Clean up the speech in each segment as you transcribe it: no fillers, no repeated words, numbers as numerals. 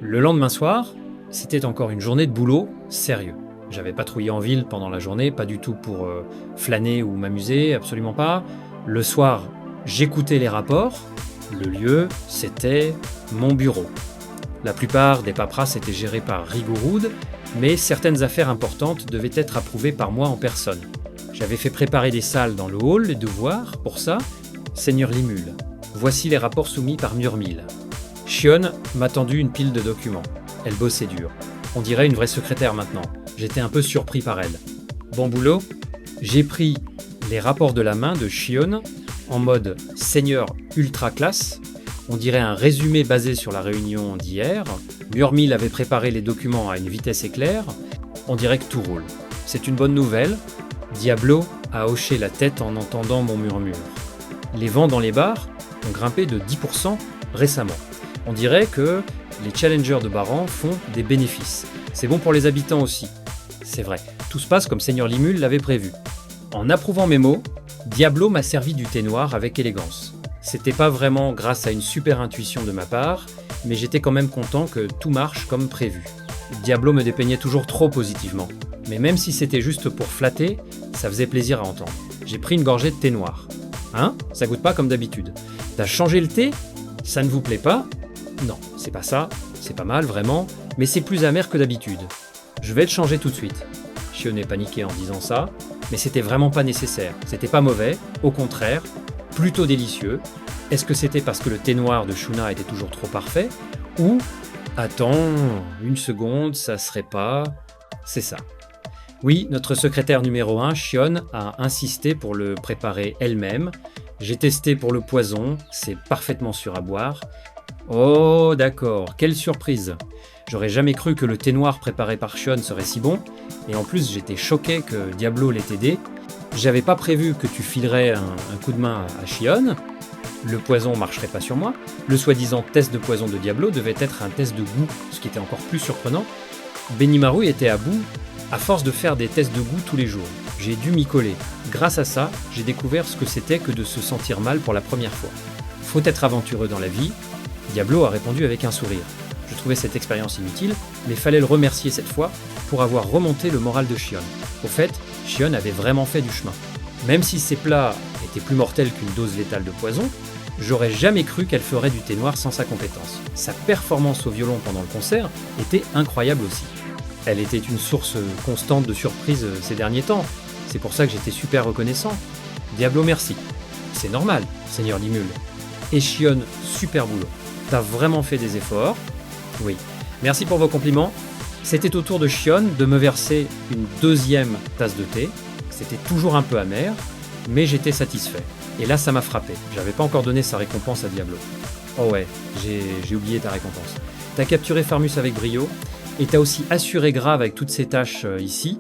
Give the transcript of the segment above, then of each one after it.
Le lendemain soir, c'était encore une journée de boulot sérieux. J'avais patrouillé en ville pendant la journée, pas du tout pour flâner ou m'amuser, absolument pas. Le soir, j'écoutais les rapports. Le lieu, c'était mon bureau. La plupart des paperasses étaient gérées par Rigorood, mais certaines affaires importantes devaient être approuvées par moi en personne. J'avais fait préparer des salles dans le hall, les devoirs, pour ça. Seigneur Limul, voici les rapports soumis par Murmil. Shion m'a tendu une pile de documents. Elle bossait dur. On dirait une vraie secrétaire maintenant. J'étais un peu surpris par elle. Bon boulot. J'ai pris les rapports de la main de Shion en mode seigneur ultra classe. On dirait un résumé basé sur la réunion d'hier. Murmil avait préparé les documents à une vitesse éclair. On dirait que tout roule. C'est une bonne nouvelle. Diablo a hoché la tête en entendant mon murmure. Les vents dans les bars ont grimpé de 10% récemment. On dirait que les challengers de Baran font des bénéfices. C'est bon pour les habitants aussi. C'est vrai, tout se passe comme Seigneur Limul l'avait prévu. En approuvant mes mots, Diablo m'a servi du thé noir avec élégance. C'était pas vraiment grâce à une super intuition de ma part, mais j'étais quand même content que tout marche comme prévu. Diablo me dépeignait toujours trop positivement. Mais même si c'était juste pour flatter, ça faisait plaisir à entendre. J'ai pris une gorgée de thé noir. Hein ? Ça goûte pas comme d'habitude. T'as changé le thé ? Ça ne vous plaît pas ? Non, c'est pas ça. C'est pas mal, vraiment, mais c'est plus amer que d'habitude. Je vais le changer tout de suite. Shion est paniqué en disant ça, mais c'était vraiment pas nécessaire. C'était pas mauvais, au contraire, plutôt délicieux. Est-ce que c'était parce que le thé noir de Shuna était toujours trop parfait ? Ou, attends, une seconde, ça serait pas... C'est ça. Oui, notre secrétaire numéro 1, Shion, a insisté pour le préparer elle-même. J'ai testé pour le poison, c'est parfaitement sûr à boire. Oh, d'accord, quelle surprise! J'aurais jamais cru que le thé noir préparé par Shion serait si bon, et en plus j'étais choqué que Diablo l'ait aidé. J'avais pas prévu que tu filerais un coup de main à Shion. Le poison marcherait pas sur moi. Le soi-disant test de poison de Diablo devait être un test de goût, ce qui était encore plus surprenant. Benimaru était à bout, à force de faire des tests de goût tous les jours. J'ai dû m'y coller. Grâce à ça, j'ai découvert ce que c'était que de se sentir mal pour la première fois. Faut être aventureux dans la vie. Diablo a répondu avec un sourire. Je trouvais cette expérience inutile, mais fallait le remercier cette fois pour avoir remonté le moral de Shion. Au fait, Shion avait vraiment fait du chemin. Même si ses plats étaient plus mortels qu'une dose létale de poison, j'aurais jamais cru qu'elle ferait du thé noir sans sa compétence. Sa performance au violon pendant le concert était incroyable aussi. Elle était une source constante de surprises ces derniers temps. C'est pour ça que j'étais super reconnaissant. Diablo, merci. C'est normal, Seigneur Limul. Et Shion, super boulot. T'as vraiment fait des efforts. Oui. Merci pour vos compliments. C'était au tour de Shion de me verser une deuxième tasse de thé. C'était toujours un peu amer, mais j'étais satisfait. Et là, ça m'a frappé. J'avais pas encore donné sa récompense à Diablo. Oh ouais, j'ai oublié ta récompense. T'as capturé Farmus avec brio, et t'as aussi assuré Grave avec toutes ces tâches ici.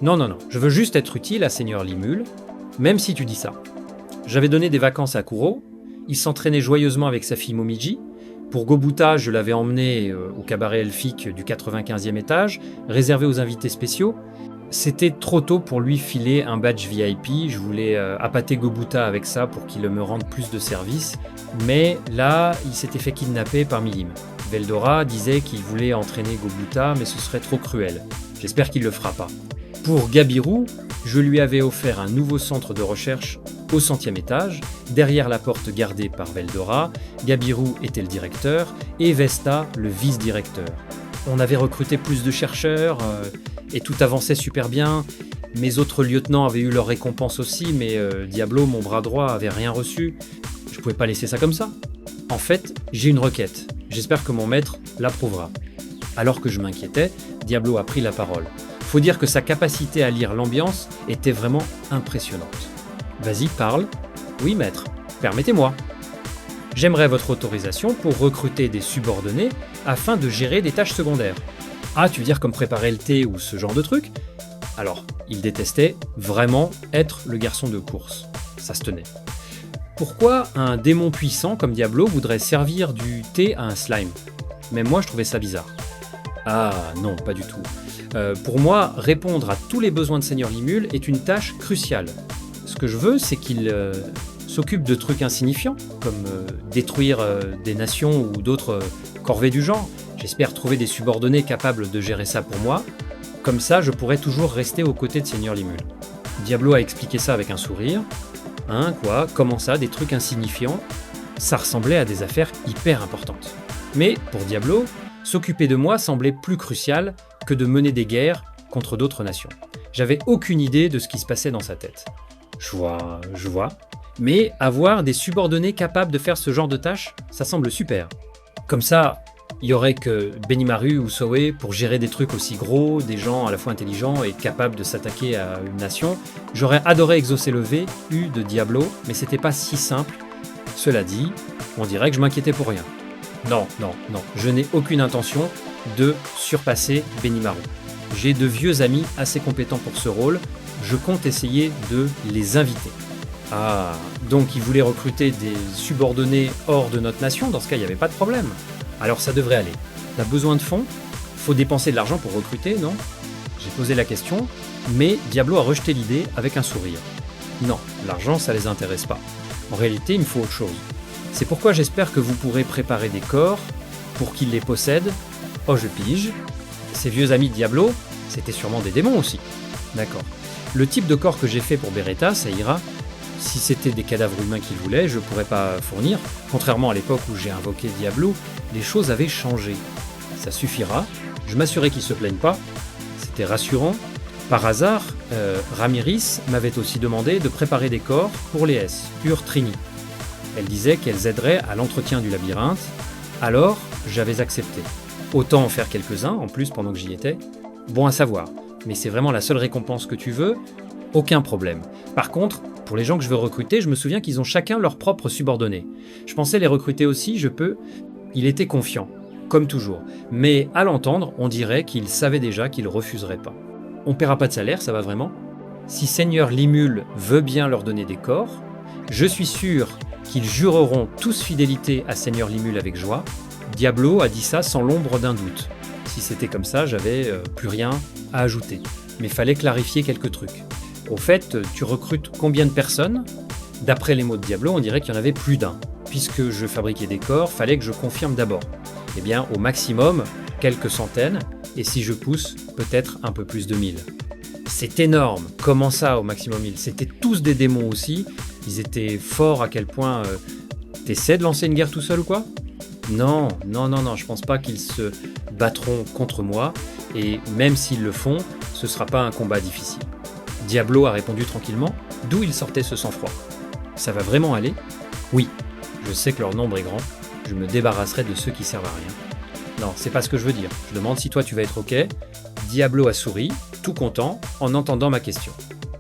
Non, je veux juste être utile à Seigneur Limul, même si tu dis ça. J'avais donné des vacances à Kuro, il s'entraînait joyeusement avec sa fille Momiji. Pour Gobuta, je l'avais emmené au cabaret elfique du 95e étage, réservé aux invités spéciaux. C'était trop tôt pour lui filer un badge VIP, je voulais appâter Gobuta avec ça pour qu'il me rende plus de service, mais là, il s'était fait kidnapper par Milim. Veldora disait qu'il voulait entraîner Gobuta, mais ce serait trop cruel. J'espère qu'il le fera pas. Pour Gabiru, je lui avais offert un nouveau centre de recherche au 100e étage, derrière la porte gardée par Veldora. Gabiru était le directeur et Vesta le vice-directeur. On avait recruté plus de chercheurs et tout avançait super bien. Mes autres lieutenants avaient eu leur récompense aussi, mais Diablo, mon bras droit, avait rien reçu. Je pouvais pas laisser ça comme ça. En fait, j'ai une requête. J'espère que mon maître l'approuvera. Alors que je m'inquiétais, Diablo a pris la parole. Faut dire que sa capacité à lire l'ambiance était vraiment impressionnante. Vas-y, parle. Oui, maître. Permettez-moi. J'aimerais votre autorisation pour recruter des subordonnés afin de gérer des tâches secondaires. Ah, tu veux dire comme préparer le thé ou ce genre de truc ? Alors, il détestait vraiment être le garçon de course. Ça se tenait. Pourquoi un démon puissant comme Diablo voudrait servir du thé à un slime ? Même moi, je trouvais ça bizarre. Ah non, pas du tout. Pour moi, répondre à tous les besoins de Seigneur Limul est une tâche cruciale. Ce que je veux, c'est qu'il s'occupe de trucs insignifiants, comme détruire des nations ou d'autres corvées du genre. J'espère trouver des subordonnés capables de gérer ça pour moi. Comme ça, je pourrai toujours rester aux côtés de Seigneur Limul. Diablo a expliqué ça avec un sourire. Hein, quoi? Comment ça? Des trucs insignifiants? Ça ressemblait à des affaires hyper importantes. Mais, pour Diablo, s'occuper de moi semblait plus crucial que de mener des guerres contre d'autres nations. J'avais aucune idée de ce qui se passait dans sa tête. Je vois. Mais avoir des subordonnés capables de faire ce genre de tâches, ça semble super. Comme ça, il y aurait que Benimaru ou Sowe pour gérer des trucs aussi gros, des gens à la fois intelligents et capables de s'attaquer à une nation. J'aurais adoré exaucer le VU de Diablo, mais c'était pas si simple. Cela dit, on dirait que je m'inquiétais pour rien. Non, je n'ai aucune intention de surpasser Benimaru. J'ai de vieux amis assez compétents pour ce rôle, je compte essayer de les inviter. Ah, donc ils voulaient recruter des subordonnés hors de notre nation, dans ce cas il n'y avait pas de problème. Alors ça devrait aller. T'as besoin de fonds? Faut dépenser de l'argent pour recruter, non? J'ai posé la question, mais Diablo a rejeté l'idée avec un sourire. Non, l'argent ça les intéresse pas. En réalité, il me faut autre chose. C'est pourquoi j'espère que vous pourrez préparer des corps pour qu'ils les possèdent. Oh, je pige. Ces vieux amis de Diablo, c'était sûrement des démons aussi. D'accord. Le type de corps que j'ai fait pour Beretta, ça ira. Si c'était des cadavres humains qu'il voulait, je pourrais pas fournir. Contrairement à l'époque où j'ai invoqué Diablo, les choses avaient changé. Ça suffira. Je m'assurais qu'ils se plaignent pas. C'était rassurant. Par hasard, Ramiris m'avait aussi demandé de préparer des corps pour les S, Ur Trini. Elle disait qu'elles aideraient à l'entretien du labyrinthe, alors j'avais accepté. Autant en faire quelques-uns, en plus pendant que j'y étais. Bon à savoir, mais c'est vraiment la seule récompense que tu veux? Aucun problème. Par contre, pour les gens que je veux recruter, je me souviens qu'ils ont chacun leur propre subordonné. Je pensais les recruter aussi, je peux. Il était confiant, comme toujours. Mais à l'entendre, on dirait qu'il savait déjà qu'il refuserait pas. On paiera pas de salaire, ça va vraiment? Si Seigneur Limul veut bien leur donner des corps, je suis sûr qu'ils jureront tous fidélité à Seigneur Limul avec joie. Diablo a dit ça sans l'ombre d'un doute. Si c'était comme ça, j'avais plus rien à ajouter. Mais fallait clarifier quelques trucs. Au fait, tu recrutes combien de personnes? D'après les mots de Diablo, on dirait qu'il y en avait plus d'un. Puisque je fabriquais des corps, fallait que je confirme d'abord. Eh bien, au maximum, quelques centaines, et si je pousse, peut-être un peu plus de 1000. C'est énorme. Comment ça, au maximum 1000? C'était tous des démons aussi. Ils étaient forts à quel point... T'essaies de lancer une guerre tout seul ou quoi? Non, je pense pas qu'ils se battront contre moi, et même s'ils le font, ce sera pas un combat difficile. Diablo a répondu tranquillement, d'où il sortait ce sang-froid. Ça va vraiment aller? Oui, je sais que leur nombre est grand, je me débarrasserai de ceux qui servent à rien. Non, c'est pas ce que je veux dire, je demande si toi tu vas être ok. Diablo a souri, tout content, en entendant ma question.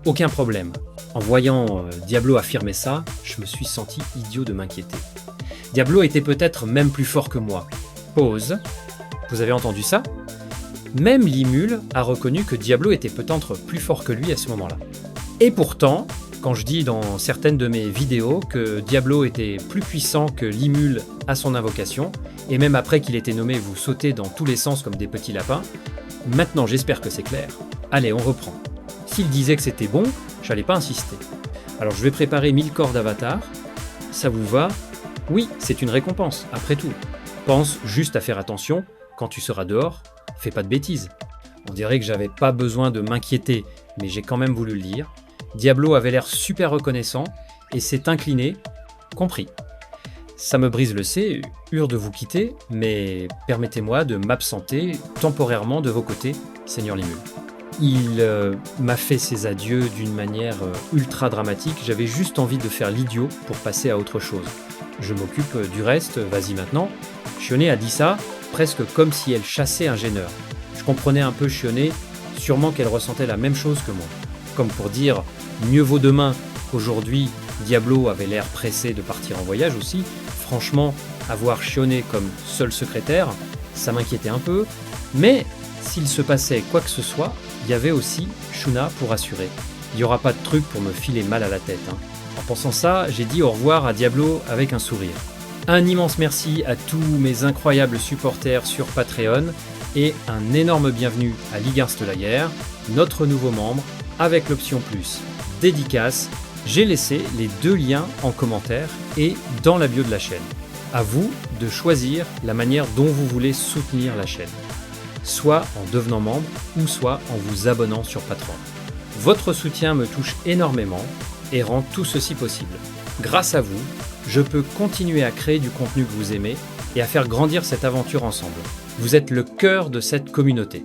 Aucun problème. En voyant Diablo affirmer ça, je me suis senti idiot de m'inquiéter. Diablo était peut-être même plus fort que moi. Pause. Vous avez entendu ça? Même Limul a reconnu que Diablo était peut-être plus fort que lui à ce moment-là. Et pourtant, quand je dis dans certaines de mes vidéos que Diablo était plus puissant que Limul à son invocation, et même après qu'il était nommé, vous sautez dans tous les sens comme des petits lapins, maintenant j'espère que c'est clair. Allez, on reprend. S'il disait que c'était bon, j'allais pas insister. Alors je vais préparer 1000 corps d'avatar. Ça vous va? Oui, c'est une récompense, après tout. Pense juste à faire attention, quand tu seras dehors, fais pas de bêtises. On dirait que j'avais pas besoin de m'inquiéter, mais j'ai quand même voulu le dire. Diablo avait l'air super reconnaissant et s'est incliné, compris. Ça me brise le C, de vous quitter, mais permettez-moi de m'absenter temporairement de vos côtés, Seigneur Limul. Il m'a fait ses adieux d'une manière ultra dramatique, j'avais juste envie de faire l'idiot pour passer à autre chose. Je m'occupe du reste, vas-y maintenant. Shioné a dit ça, presque comme si elle chassait un gêneur. Je comprenais un peu Shioné, sûrement qu'elle ressentait la même chose que moi. Comme pour dire, mieux vaut demain qu'aujourd'hui, Diablo avait l'air pressé de partir en voyage aussi. Franchement, avoir Shioné comme seul secrétaire, ça m'inquiétait un peu. Mais s'il se passait quoi que ce soit, il y avait aussi Shuna pour assurer. Il n'y aura pas de truc pour me filer mal à la tête. En pensant ça, j'ai dit au revoir à Diablo avec un sourire. Un immense merci à tous mes incroyables supporters sur Patreon et un énorme bienvenue à Ligarst la guerre, notre nouveau membre, avec l'option plus dédicace. J'ai laissé les 2 liens en commentaire et dans la bio de la chaîne. À vous de choisir la manière dont vous voulez soutenir la chaîne, soit en devenant membre ou soit en vous abonnant sur Patreon. Votre soutien me touche énormément et rend tout ceci possible. Grâce à vous, je peux continuer à créer du contenu que vous aimez et à faire grandir cette aventure ensemble. Vous êtes le cœur de cette communauté.